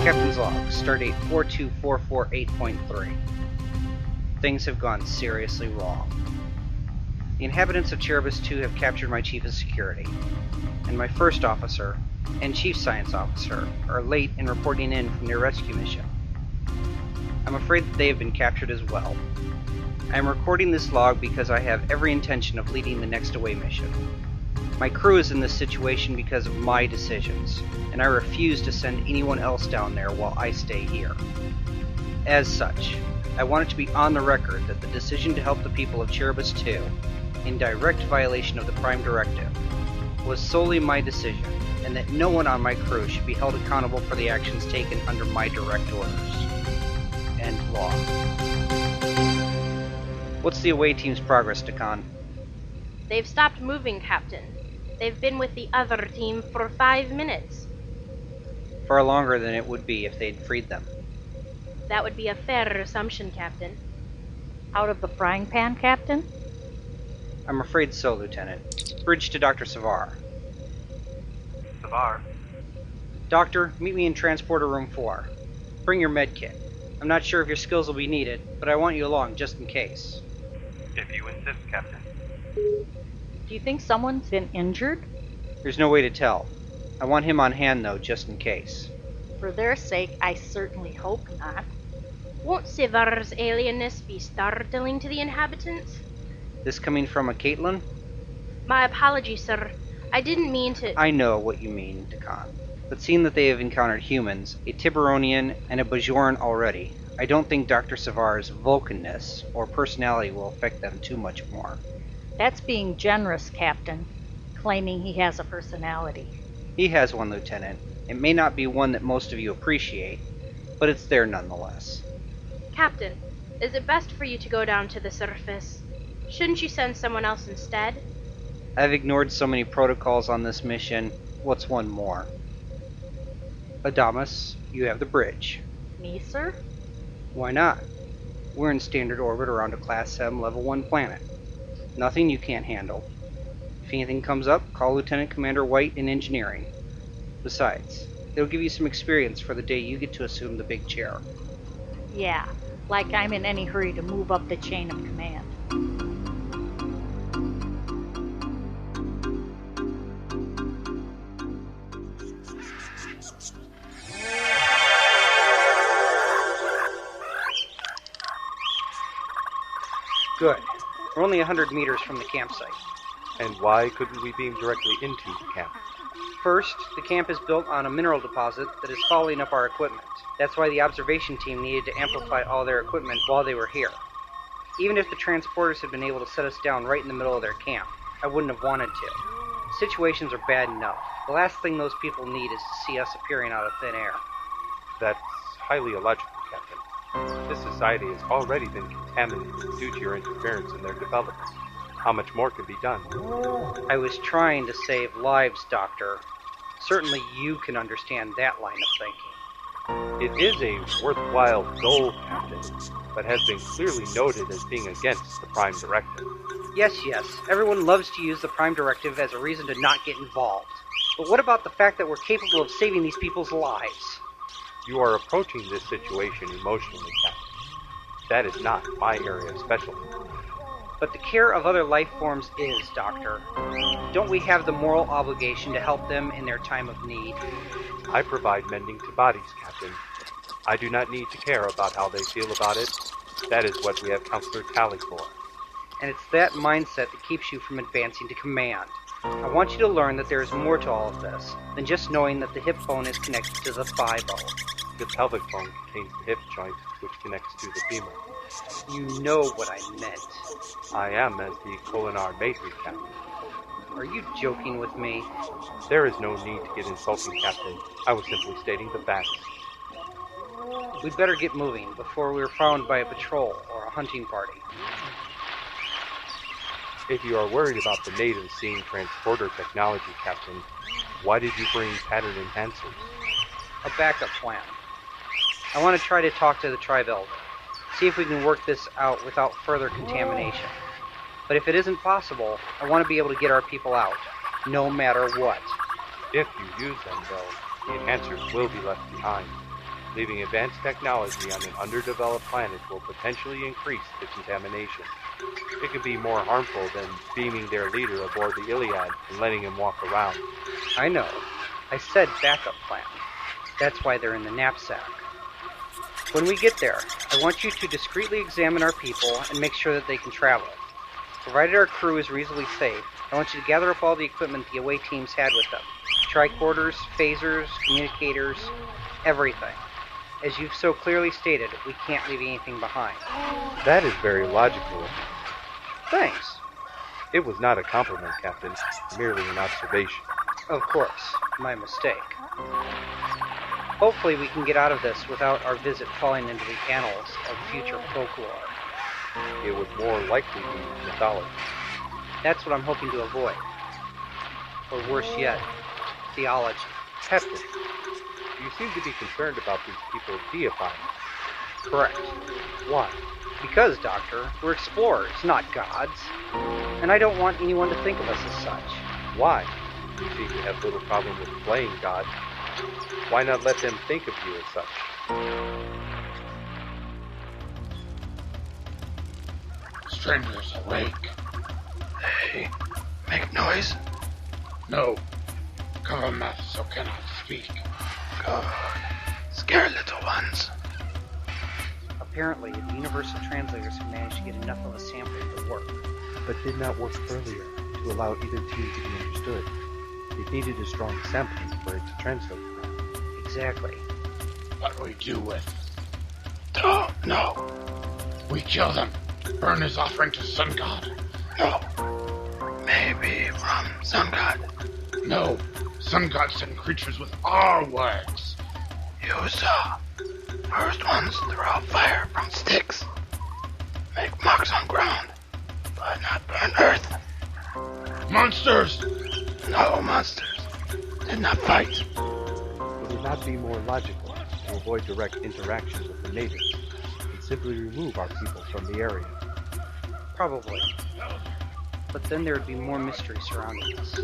Captain's log, stardate 42448.3. Things have gone seriously wrong. The inhabitants of Cerebus 2 have captured my chief of security, and my first officer and chief science officer are late in reporting in from their rescue mission. I'm afraid that they have been captured as well. I am recording this log because I have every intention of leading the next away mission. My crew is in this situation because of my decisions, and I refuse to send anyone else down there while I stay here. As such, I want it to be on the record that the decision to help the people of Cerebus 2, in direct violation of the Prime Directive, was solely my decision, and that no one on my crew should be held accountable for the actions taken under my direct orders. End law. What's the away team's progress, Dakan? They've stopped moving, Captain. They've been with the other team for 5 minutes. Far longer than it would be if they'd freed them. That would be a fair assumption, Captain. Out of the frying pan, Captain? I'm afraid so, Lieutenant. Bridge to Dr. Savar. Savar? Doctor, meet me in Transporter Room 4. Bring your med kit. I'm not sure if your skills will be needed, but I want you along just in case. If you insist, Captain. Do you think someone's been injured? There's no way to tell. I want him on hand, though, just in case. For their sake, I certainly hope not. Won't Savar's alienness be startling to the inhabitants? This coming from a Caitlin? My apologies, sir. I didn't mean to— I know what you mean, Dakan. But seeing that they have encountered humans, a Tiburonian, and a Bajoran already, I don't think Dr. Savar's Vulcanness or personality will affect them too much more. That's being generous, Captain, claiming he has a personality. He has one, Lieutenant. It may not be one that most of you appreciate, but it's there nonetheless. Captain, is it best for you to go down to the surface? Shouldn't you send someone else instead? I've ignored so many protocols on this mission. What's one more? Adamus, you have the bridge. Me, sir? Why not? We're in standard orbit around a Class M Level 1 planet. Nothing you can't handle. If anything comes up, call Lieutenant Commander White in engineering. Besides, it'll give you some experience for the day you get to assume the big chair. Yeah, like I'm in any hurry to move up the chain of command. Good. We're only 100 meters from the campsite. And why couldn't we beam directly into the camp? First, the camp is built on a mineral deposit that is following up our equipment. That's why the observation team needed to amplify all their equipment while they were here. Even if the transporters had been able to set us down right in the middle of their camp, I wouldn't have wanted to. Situations are bad enough. The last thing those people need is to see us appearing out of thin air. That's highly illogical, Captain. This society has already been contaminated due to your interference in their development. How much more could be done? I was trying to save lives, Doctor. Certainly you can understand that line of thinking. It is a worthwhile goal, Captain, but has been clearly noted as being against the Prime Directive. Yes. Everyone loves to use the Prime Directive as a reason to not get involved. But what about the fact that we're capable of saving these people's lives? You are approaching this situation emotionally, Captain. That is not my area of specialty. But the care of other life forms is, Doctor. Don't we have the moral obligation to help them in their time of need? I provide mending to bodies, Captain. I do not need to care about how they feel about it. That is what we have Counselor Tally for. And it's that mindset that keeps you from advancing to command. I want you to learn that there is more to all of this than just knowing that the hip bone is connected to the thigh bone. The pelvic bone contains the hip joint, which connects to the femur. You know what I meant. I am as the colinar matri, Captain. Are you joking with me? There is no need to get insulting, Captain. I was simply stating the facts. We'd better get moving before we're found by a patrol or a hunting party. If you are worried about the natives seeing transporter technology, Captain, why did you bring pattern enhancers? A backup plan. I want to try to talk to the tribe elder. See if we can work this out without further contamination. But if it isn't possible, I want to be able to get our people out. no matter what. If you use them, though, the enhancers will be left behind. Leaving advanced technology on an underdeveloped planet will potentially increase the contamination. It could be more harmful than beaming their leader aboard the Iliad and letting him walk around. I know. I said backup plan. That's why they're in the knapsack. When we get there, I want you to discreetly examine our people and make sure that they can travel. Provided our crew is reasonably safe, I want you to gather up all the equipment the away teams had with them. Tricorders, phasers, communicators, everything. As you've so clearly stated, we can't leave anything behind. That is very logical. Thanks. It was not a compliment, Captain, merely an observation. Of course, my mistake. Hopefully we can get out of this without our visit falling into the annals of future folklore. It would more likely be mythology. That's what I'm hoping to avoid. Or worse yet, theology. Captain, you seem to be concerned about these people deifying. Correct. Why? Because, Doctor, we're explorers, not gods. And I don't want anyone to think of us as such. Why? You seem to have little problem with playing God. Why not let them think of you as such? Strangers awake. Hey, make noise? No. Cover mouth so cannot speak. Good. Scare little ones. Apparently, the universal translators have managed to get enough of a sampling to work. But did not work earlier to allow either team to be understood. It needed a strong sampling for it to translate around. Exactly. What we do with? Don't know. We kill them. Burn his offering to Sun God. No. Maybe from Sun God. No. Sun God sent creatures with our words. You saw. First ones throw fire from sticks. Make marks on ground, but not burn earth. Monsters! No monsters. Did not fight. Would it not be more logical to avoid direct interaction with the natives and simply remove our people from the area? Probably. But then there would be more mystery surrounding us.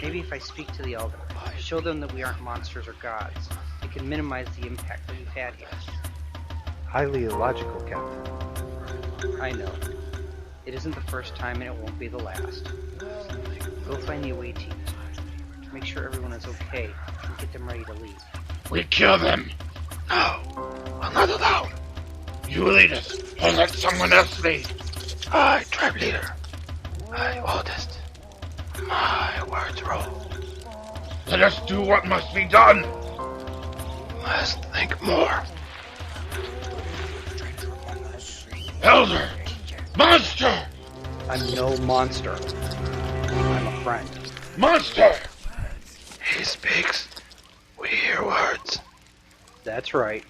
Maybe if I speak to the Elder, show them that we aren't monsters or gods, it can minimize the impact that we've had here. Highly illogical, Captain. I know. It isn't the first time and it won't be the last. Go find the away team. Make sure everyone is okay and get them ready to leave. We kill them. No. Will not allow. You lead us, or let someone else lead. I, tribe leader. I, oldest. My words roll. Let us do what must be done. Must think more. Elder! Monster! I'm no monster. I'm a friend. Monster! He speaks. We hear words. That's right.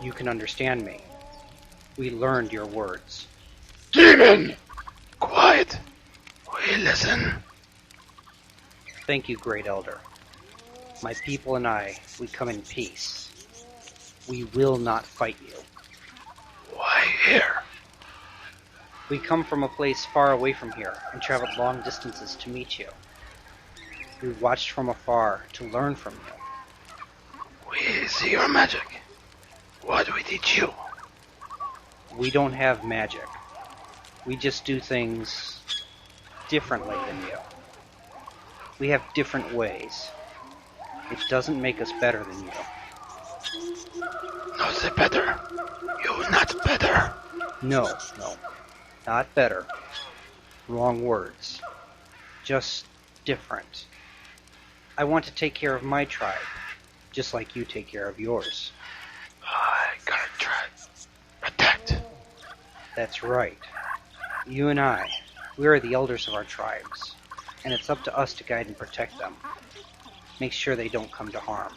You can understand me. We learned your words. Demon! Quiet. We listen. Thank you, Great Elder. My people and I, we come in peace. We will not fight you. Why here? We come from a place far away from here and traveled long distances to meet you. We watched from afar to learn from you. We see your magic. What do we teach you? We don't have magic. We just do things differently than you. We have different ways. It doesn't make us better than you. No say better. You not better. No. Not better. Wrong words. Just different. I want to take care of my tribe, just like you take care of yours. I gotta try. Protect. That's right. You and I, we are the elders of our tribes, and it's up to us to guide and protect them. Make sure they don't come to harm,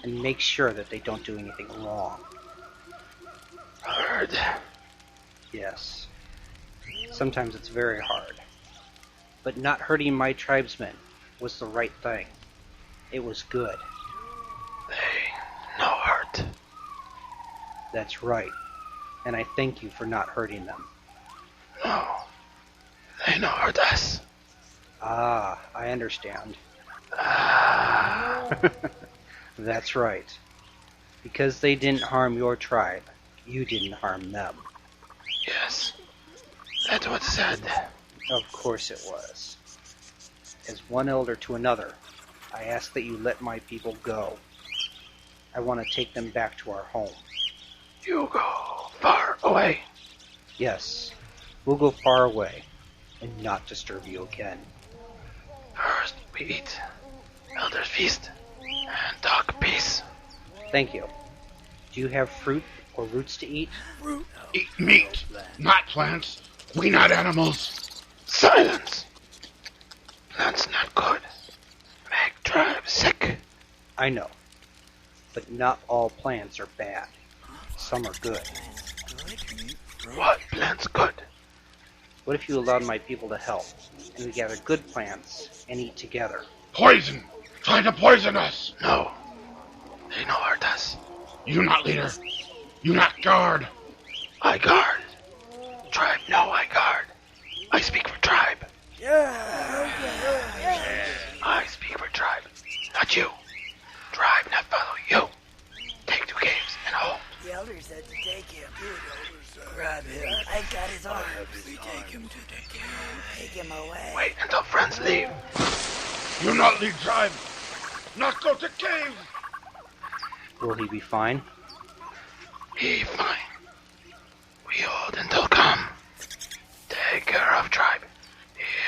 and make sure that they don't do anything wrong. Heard. Yes. Sometimes it's very hard. But not hurting my tribesmen was the right thing. It was good. They no hurt. That's right. And I thank you for not hurting them. No. They no hurt us. Ah, I understand. That's right. Because they didn't harm your tribe, you didn't harm them. Yes, that's what's said. Of course it was. As one elder to another, I ask that you let my people go. I want to take them back to our home. You go far away. Yes, we'll go far away and not disturb you again. First we eat, elders feast, and talk peace. Thank you. Do you have fruit or roots to eat? Eat meat, not plants. We not animals. Silence! That's not good. Make tribe sick. I know. But not all plants are bad. Some are good. What plant's good? What if you allowed my people to help, and we gather good plants and eat together? Poison! Trying to poison us! No. They no hurt us. You not leader. You not guard. I guard. Tribe, no, I guard. I speak for tribe. I speak for tribe, not you. Tribe, not follow you. Take 2 caves and a hole. The elder said to take him. Grab him. I got his arm. We take him to the cave. Take him away. Wait until friends leave. You not lead tribe. Not go to cave. Will he be fine? He fine. We hold until come. Take care of tribe,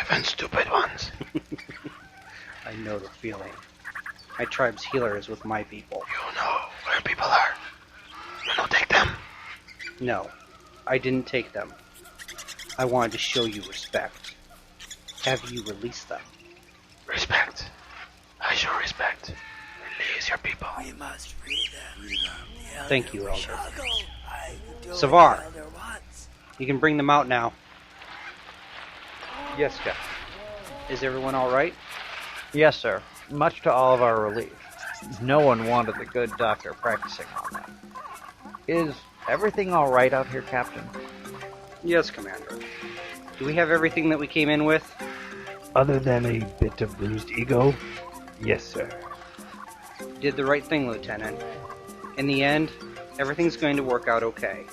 even stupid ones. I know the feeling. My tribe's healer is with my people. You know where people are. You don't take them. No, I didn't take them. I wanted to show you respect. Have you release them? Respect. I show respect. Release your people. We must free them. The elder Thank you, will elder. struggle. I will do what Savar. the elder wants. You can bring them out now. Yes, Captain. Is everyone alright? Yes, sir. Much to all of our relief. No one wanted the good doctor practicing on them. Is everything all right out here, Captain? Yes, Commander. Do we have everything that we came in with? Other than a bit of bruised ego? Yes, sir. You did the right thing, Lieutenant. In the end, everything's going to work out okay.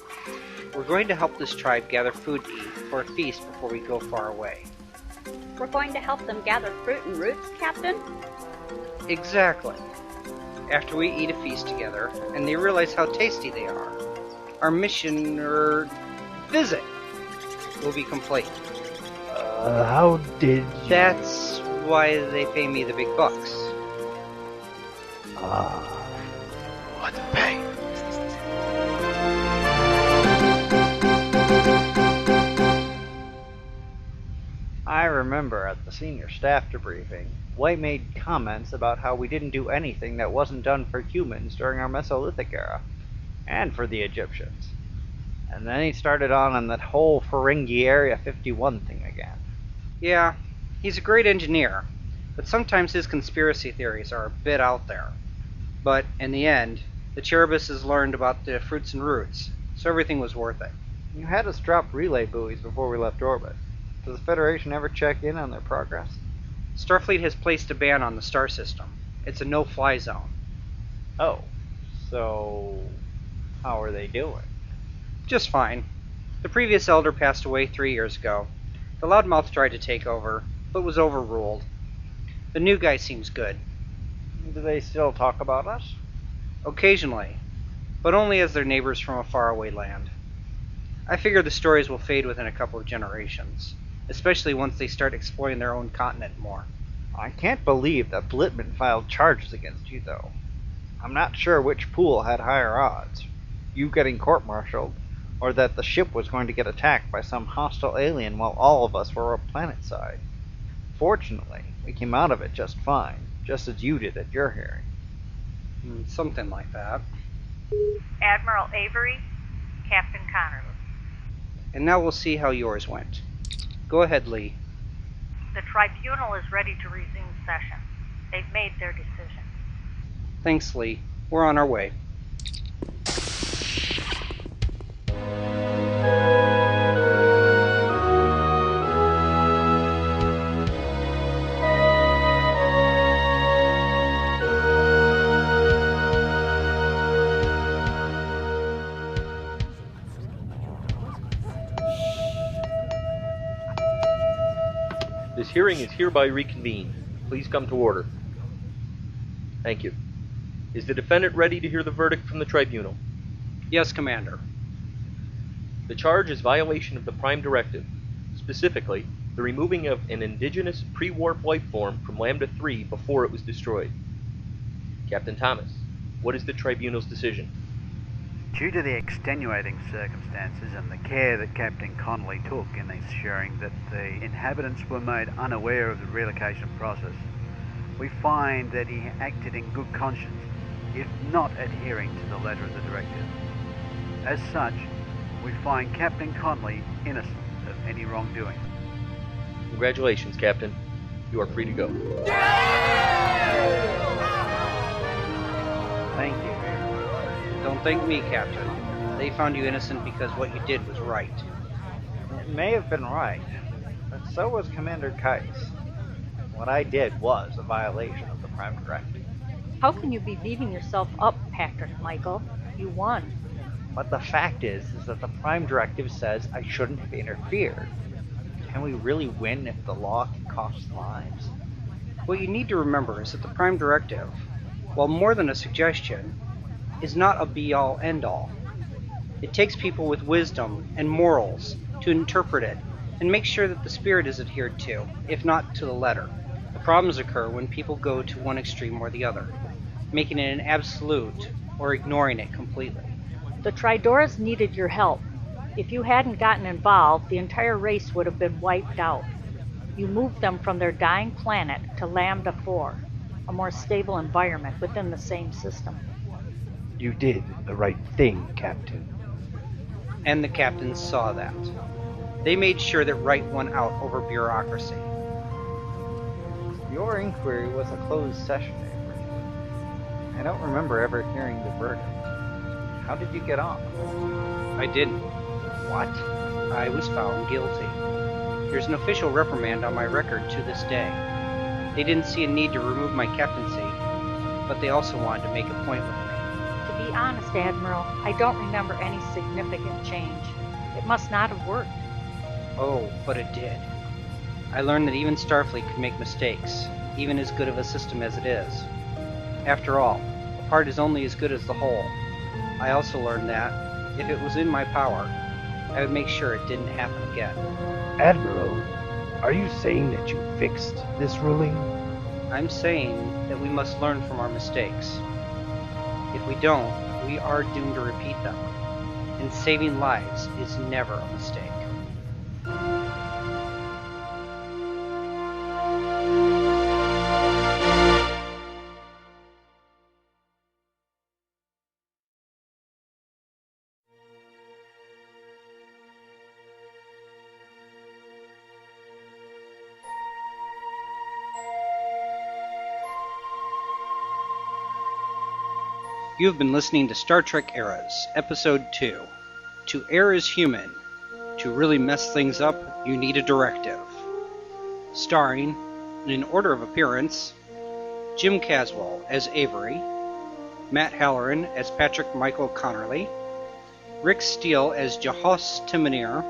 We're going to help this tribe gather food to eat for a feast before we go far away. We're going to help them gather fruit and roots, Captain? Exactly. After we eat a feast together, and they realize how tasty they are, our mission, visit, will be complete. How did you... That's why they pay me the big bucks. What pay? I remember at the senior staff debriefing, White made comments about how we didn't do anything that wasn't done for humans during our Mesolithic era, and for the Egyptians. And then he started on that whole Ferengi Area 51 thing again. Yeah, he's a great engineer, but sometimes his conspiracy theories are a bit out there. But in the end, the Cherubus has learned about the fruits and roots, so everything was worth it. You had us drop relay buoys before we left orbit. Does the Federation ever check in on their progress? Starfleet has placed a ban on the star system. It's a no-fly zone. Oh, so how are they doing? Just fine. The previous Elder passed away 3 years ago. The Loudmouth tried to take over, but was overruled. The new guy seems good. Do they still talk about us? Occasionally, but only as their neighbors from a faraway land. I figure the stories will fade within a couple of generations, especially once they start exploring their own continent more. I can't believe that Blitman filed charges against you, though. I'm not sure which pool had higher odds. You getting court-martialed, or that the ship was going to get attacked by some hostile alien while all of us were planet-side. Fortunately, we came out of it just fine, just as you did at your hearing. Something like that. Admiral Avery, Captain Connerly. And now we'll see how yours went. Go ahead, Lee. The tribunal is ready to resume session. They've made their decision. Thanks, Lee. We're on our way. hearing is hereby reconvened. Please come to order. Thank you. Is the defendant ready to hear the verdict from the tribunal? Yes, Commander. The charge is violation of the Prime Directive, specifically the removing of an indigenous pre-warp life form from Lambda 3 before it was destroyed. Captain Thomas, what is the tribunal's decision? Due to the extenuating circumstances and the care that Captain Connolly took in ensuring that the inhabitants were made unaware of the relocation process, we find that he acted in good conscience, if not adhering to the letter of the directive. As such, we find Captain Connolly innocent of any wrongdoing. Congratulations, Captain. You are free to go. Thank you. Don't thank me, Captain. They found you innocent because what you did was right. It may have been right, but so was Commander Keiss. What I did was a violation of the Prime Directive. How can you be beating yourself up, Patrick Michael? You won. But the fact is that the Prime Directive says I shouldn't have interfered. Can we really win if the law can cost lives? What you need to remember is that the Prime Directive, while more than a suggestion, is not a be-all, end-all. It takes people with wisdom and morals to interpret it and make sure that the spirit is adhered to, if not to the letter. The problems occur when people go to one extreme or the other, making it an absolute or ignoring it completely. The Tridoras needed your help. If you hadn't gotten involved, the entire race would have been wiped out. You moved them from their dying planet to Lambda 4, a more stable environment within the same system. You did the right thing, Captain. And the captains saw that. They made sure that right won out over bureaucracy. Your inquiry was a closed session, Avery. I don't remember ever hearing the verdict. How did you get off? I didn't. What? I was found guilty. There's an official reprimand on my record to this day. They didn't see a need to remove my captaincy, but they also wanted to make a point with me. To be honest, Admiral, I don't remember any significant change. It must not have worked. Oh, but it did. I learned that even Starfleet could make mistakes, even as good of a system as it is. After all, a part is only as good as the whole. I also learned that, if it was in my power, I would make sure it didn't happen again. Admiral, are you saying that you fixed this ruling? I'm saying that we must learn from our mistakes. If we don't, we are doomed to repeat them. And saving lives is never a mistake. You have been listening to Star Trek Eras, Episode 2. To err is human. To really mess things up, you need a directive. Starring, in order of appearance, Jim Caswell as Avery, Matt Halloran as Patrick Michael Connerly, Rick Steele as Jahos Timonir,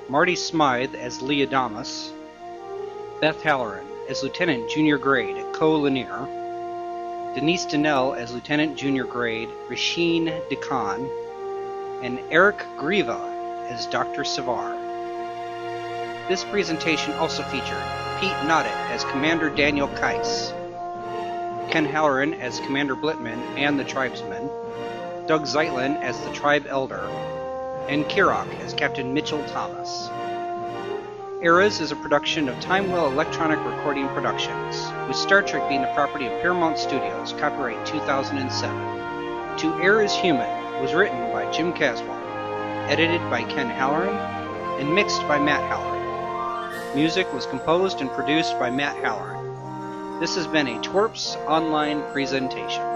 Marty Smythe as Lee Adamus, Beth Halloran as Lieutenant Junior Grade Co Lanier, Denise Donnell as Lieutenant Junior Grade Rasheen DeKhan, and Eric Grieva as Dr. Savar. This presentation also featured Pete Noddet as Commander Daniel Keiss, Ken Halloran as Commander Blitman and the Tribesman, Doug Zeitlin as the Tribe Elder, and Kirok as Captain Mitchell Thomas. Eras is a production of Timewell Electronic Recording Productions, with Star Trek being the property of Paramount Studios, copyright 2007. To Err is Human was written by Jim Caswell, edited by Ken Halloran, and mixed by Matt Halloran. Music was composed and produced by Matt Halloran. This has been a Twerps Online presentation.